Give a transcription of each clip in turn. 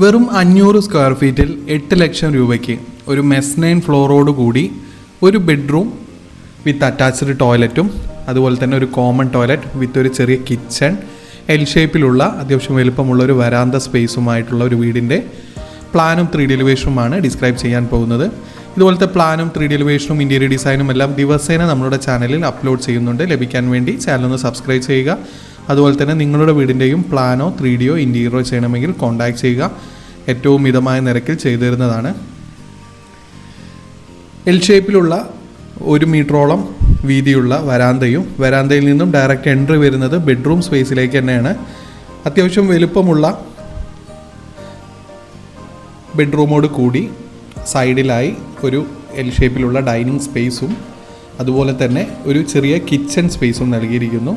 വെറും 500 സ്ക്വയർ ഫീറ്റിൽ 8 ലക്ഷം രൂപയ്ക്ക് ഒരു മെസ്നൈൻ ഫ്ലോറോട് കൂടി ഒരു ബെഡ്റൂം വിത്ത് അറ്റാച്ച്ഡ് ടോയ്ലറ്റും അതുപോലെ തന്നെ ഒരു കോമൺ ടോയ്ലറ്റ് വിത്ത് ഒരു ചെറിയ കിച്ചൺ, എൽ ഷേപ്പിലുള്ള അത്യാവശ്യം വലുപ്പമുള്ള ഒരു വരാന്ത സ്പേസുമായിട്ടുള്ള ഒരു വീടിൻ്റെ പ്ലാനും 3D എലിവേഷനുമാണ് ഡിസ്ക്രൈബ് ചെയ്യാൻ പോകുന്നത്. ഇതുപോലത്തെ പ്ലാനും 3D എലിവേഷനും ഇൻറ്റീരിയർ ഡിസൈനും എല്ലാം ദിവസേന നമ്മളുടെ ചാനലിൽ അപ്ലോഡ് ചെയ്യുന്നുണ്ട്. ലഭിക്കാൻ വേണ്ടി ചാനൽ ഒന്ന് സബ്സ്ക്രൈബ് ചെയ്യുക. അതുപോലെ തന്നെ നിങ്ങളുടെ വീടിൻ്റെയും പ്ലാനോ 3Dയോ ഇൻറ്റീരിയറോ ചെയ്യണമെങ്കിൽ കോൺടാക്ട് ചെയ്യുക. ഏറ്റവും മിതമായ നിരക്കിൽ ചെയ്തു തരുന്നതാണ്. എൽ ഷേപ്പിലുള്ള 1 മീറ്ററോളം വീതിയുള്ള വരാന്തയിൽ നിന്നും ഡയറക്റ്റ് എൻട്രി വരുന്നത് ബെഡ്റൂം സ്പേസിലേക്ക് തന്നെയാണ്. അത്യാവശ്യം വലുപ്പമുള്ള ബെഡ്റൂമോട് കൂടി സൈഡിലായി ഒരു എൽ ഷേപ്പിലുള്ള ഡൈനിങ് സ്പേസും അതുപോലെ തന്നെ ഒരു ചെറിയ കിച്ചൺ സ്പേസും നൽകിയിരിക്കുന്നു.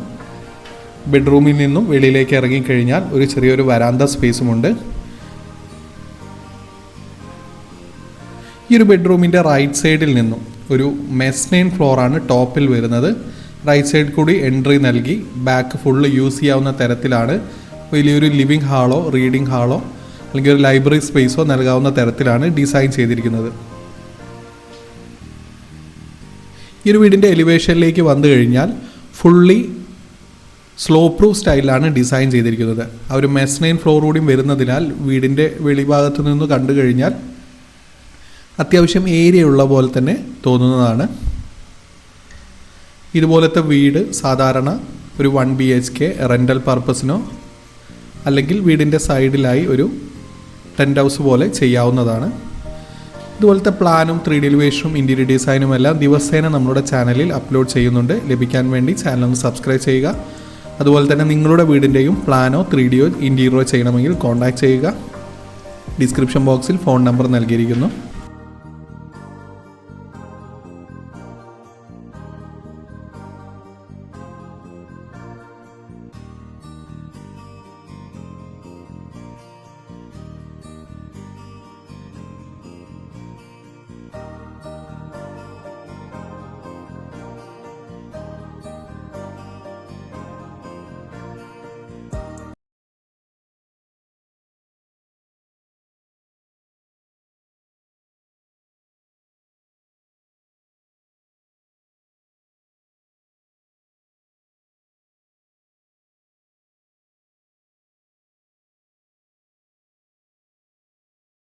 ബെഡ്റൂമിൽ നിന്നും വെളിയിലേക്ക് ഇറങ്ങിക്കഴിഞ്ഞാൽ ഒരു ചെറിയൊരു വരാന്ത സ്പേസുമുണ്ട്. ഈ ഒരു ബെഡ്റൂമിൻ്റെ റൈറ്റ് സൈഡിൽ നിന്നും ഒരു മെസ്നൈൻ ഫ്ലോറാണ് ടോപ്പിൽ വരുന്നത്. റൈറ്റ് സൈഡിൽ കൂടി എൻട്രി നൽകി ബാക്ക് ഫുള്ള് യൂസ് ചെയ്യാവുന്ന തരത്തിലാണ് വലിയൊരു ലിവിങ് ഹാളോ റീഡിംഗ് ഹാളോ അല്ലെങ്കിൽ ഒരു ലൈബ്രറി സ്പേസോ നൽകാവുന്ന തരത്തിലാണ് ഡിസൈൻ ചെയ്തിരിക്കുന്നത്. ഈ ഒരു വീടിൻ്റെ എലിവേഷനിലേക്ക് വന്നു കഴിഞ്ഞാൽ ഫുള്ളി സ്ലോ പ്രൂഫ് സ്റ്റൈലിലാണ് ഡിസൈൻ ചെയ്തിരിക്കുന്നത്. ആ ഒരു മെസ്നൈൻ ഫ്ലോർ കൂടിയും വരുന്നതിനാൽ വീടിൻ്റെ വെളിഭാഗത്തു നിന്ന് കണ്ടു കഴിഞ്ഞാൽ അത്യാവശ്യം ഏരിയ ഉള്ള പോലെ തന്നെ തോന്നുന്നതാണ്. ഇതുപോലത്തെ വീട് സാധാരണ ഒരു 1 BHK റെൻ്റൽ പർപ്പസിനോ അല്ലെങ്കിൽ വീടിൻ്റെ സൈഡിലായി ഒരു ടെൻ്റ് ഹൗസ് പോലെ ചെയ്യാവുന്നതാണ്. ഇതുപോലത്തെ പ്ലാനും 3D എലിവേഷനും ഇൻറ്റീരിയർ ഡിസൈനും എല്ലാം ദിവസേന നമ്മുടെ ചാനലിൽ അപ്ലോഡ് ചെയ്യുന്നുണ്ട്. ലഭിക്കാൻ വേണ്ടി ചാനൽ ഒന്ന് സബ്സ്ക്രൈബ് ചെയ്യുക. അതുപോലെ തന്നെ നിങ്ങളുടെ വീടിൻ്റെയും പ്ലാനോ 3Dയോ ഇൻറ്റീരിയറോ ചെയ്യണമെങ്കിൽ കോൺടാക്ട് ചെയ്യുക. ഡിസ്ക്രിപ്ഷൻ ബോക്സിൽ ഫോൺ നമ്പർ നൽകിയിരിക്കുന്നു.